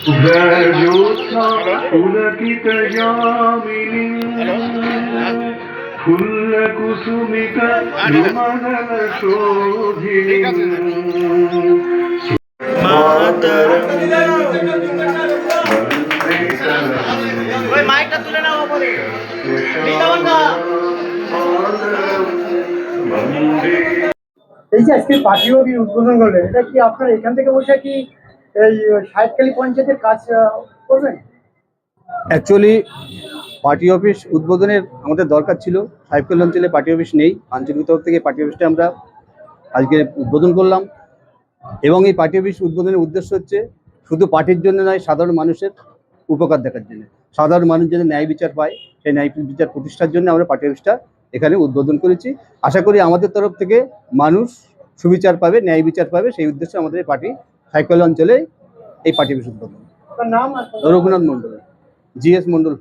ज्योत्स्ना पुलकितयामिनी फुल्लकुसुमिता विमलशोभिनी मातरं মাইকটা তুলে নাও উপরে এই যে আজকে পার্টি অফিস উদ্বোধন করলেন, এটা কি আপনার এখান থেকে বসে কি এই সাহেবখালী পঞ্চায়েতের কাজ করবেন? অ্যাকচুয়ালি পার্টি অফিস উদ্বোধনের আমাদের দরকার ছিল। সাহেবখালী অঞ্চলে পার্টি অফিস নেই, আঞ্চলিক তরফ থেকে পার্টি অফিসটা আমরা আজকে উদ্বোধন করলাম। এবং এই পার্টি অফিস উদ্বোধনের উদ্দেশ্য হচ্ছে শুধু পার্টির জন্য নয়, সাধারণ মানুষের উপকার দেখার জন্য। সাধারণ মানুষ যেন ন্যায় বিচার পায়, সেই ন্যায় বিচার প্রতিষ্ঠার জন্য আমরা পার্টি অফিসটা এখানে উদ্বোধন করেছি। আশা করি আমাদের তরফ থেকে মানুষ সুবিচার পাবে, ন্যায় বিচার পাবে, সেই উদ্দেশ্যে আমাদের এই পার্টি সাহেবখালী অঞ্চলে এই পার্টি অফিস উদ্বোধন। নাম রঘুনাথ মন্ডল, জিএস মন্ডল।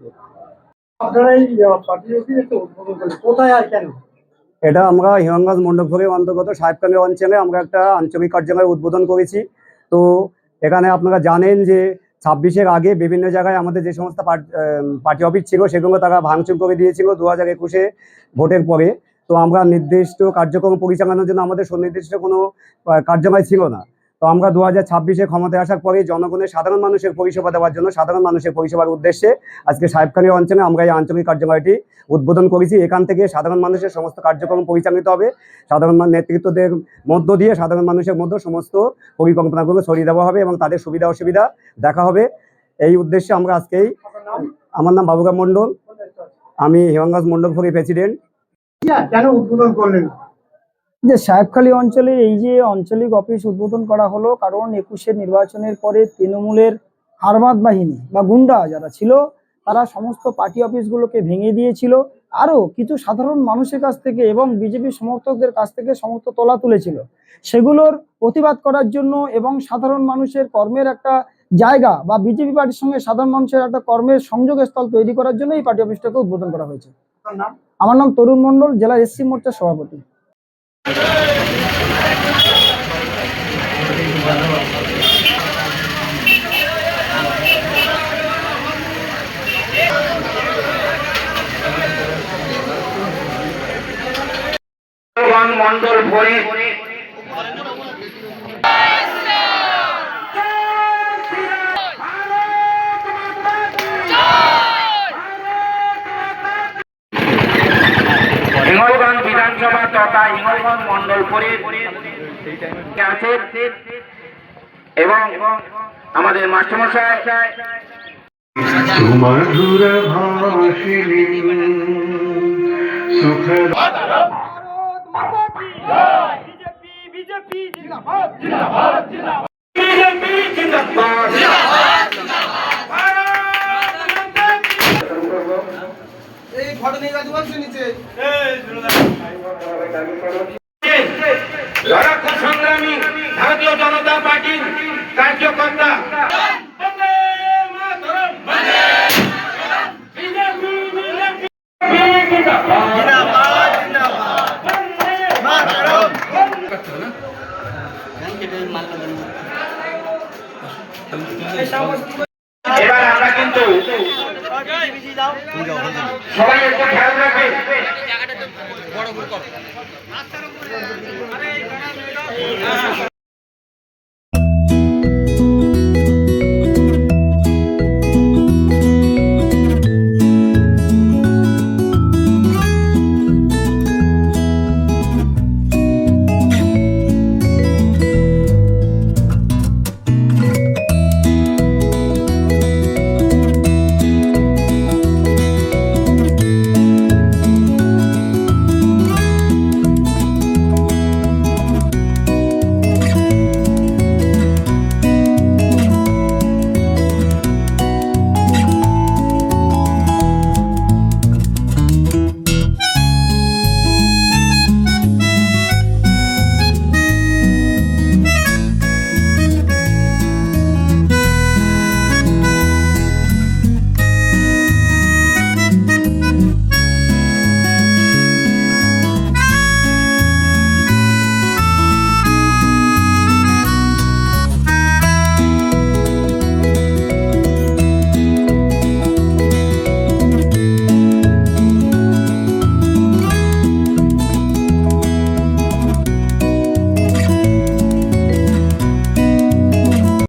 আপনারা এই পার্টি অফিস উদ্বোধন করলেন, কোথায় আর কেন? এটা আমরা হিরণগঞ্জ মণ্ডপপুরের অন্তর্গত সাহেবখালী অঞ্চলে আমরা একটা আঞ্চলিক কার্যালয় উদ্বোধন করেছি। তো এখানে আপনারা জানেন যে 26-এর আগে বিভিন্ন জায়গায় আমাদের যে সমস্ত পার্টি অফিস ছিল সেগুলো তারা ভাঙচুর করে দিয়েছিল 2021-এ ভোটের পরে। তো আমরা নির্দিষ্ট কার্যক্রম পরিচালনার জন্য আমাদের সুনির্দিষ্ট কোনো কার্যালয় ছিল না। তো আমরা 2026-এ ক্ষমতায় আসার পরে জনগণের সাধারণ মানুষের পরিষেবা দেওয়ার জন্য, সাধারণ মানুষের পরিষেবার উদ্দেশ্যে আজকে সাহেবখালী অঞ্চলে আমরা এই আঞ্চলিক কার্যালয়টি উদ্বোধন করেছি। এখান থেকে সাধারণ মানুষের সমস্ত কার্যক্রম পরিচালিত হবে। সাধারণ নেতৃত্বদের মধ্য দিয়ে সাধারণ মানুষের মধ্যে সমস্ত পরিকল্পনাগুলো ছড়িয়ে দেওয়া হবে এবং তাদের সুবিধা অসুবিধা দেখা হবে। এই উদ্দেশ্যে আমরা আজকেই, আমার নাম বাবুরাম মণ্ডল, আমি হিরণগঞ্জ মণ্ডপপুরের প্রেসিডেন্ট। কেন উদ্বোধন করলেন? যে সাহেবখালী অঞ্চলে এই যে আঞ্চলিক অফিস উদ্বোধন করা হলো, কারণ 21-এর নির্বাচনের পরে তৃণমূলের হারমাত বাহিনী বা গুন্ডা যারা ছিল তারা সমস্ত পার্টি অফিসগুলোকে ভেঙে দিয়েছিল, আরও কিছু সাধারণ মানুষের কাছ থেকে এবং বিজেপি সমর্থকদের কাছ থেকে সমস্ত তোলা তুলেছিল। সেগুলোর প্রতিবাদ করার জন্য এবং সাধারণ মানুষের কর্মের একটা জায়গা বা বিজেপি পার্টির সঙ্গে সাধারণ মানুষের একটা কর্মের সংযোগস্থল তৈরি করার জন্য এই পার্টি অফিসটাকে উদ্বোধন করা হয়েছে। আমার নাম তরুণ মণ্ডল, জেলা এসসি মোর্চার সভাপতি। মন্ডল ভরে হিঙ্গলগঞ্জ বিধানসভা তথা হিঙ্গলগঞ্জ মন্ডল ভরে আছে এবং আমাদের মাস্টারমশাই মধুর ভাষিণী সুখ বিজেপি জিন্দাবাদ, জিন্দাবাদ, জিন্দাবাদ। বিজেপি জিন্দাবাদ, জিন্দাবাদ, এই ফটো নিয়ে যাতে বলছে নিচে লড়াকু সংগ্রামী ভারতীয় জনতা পার্টির কার্যকর্তা এবার আমরা কিন্তু সবাই একটু খেয়াল রাখবেন।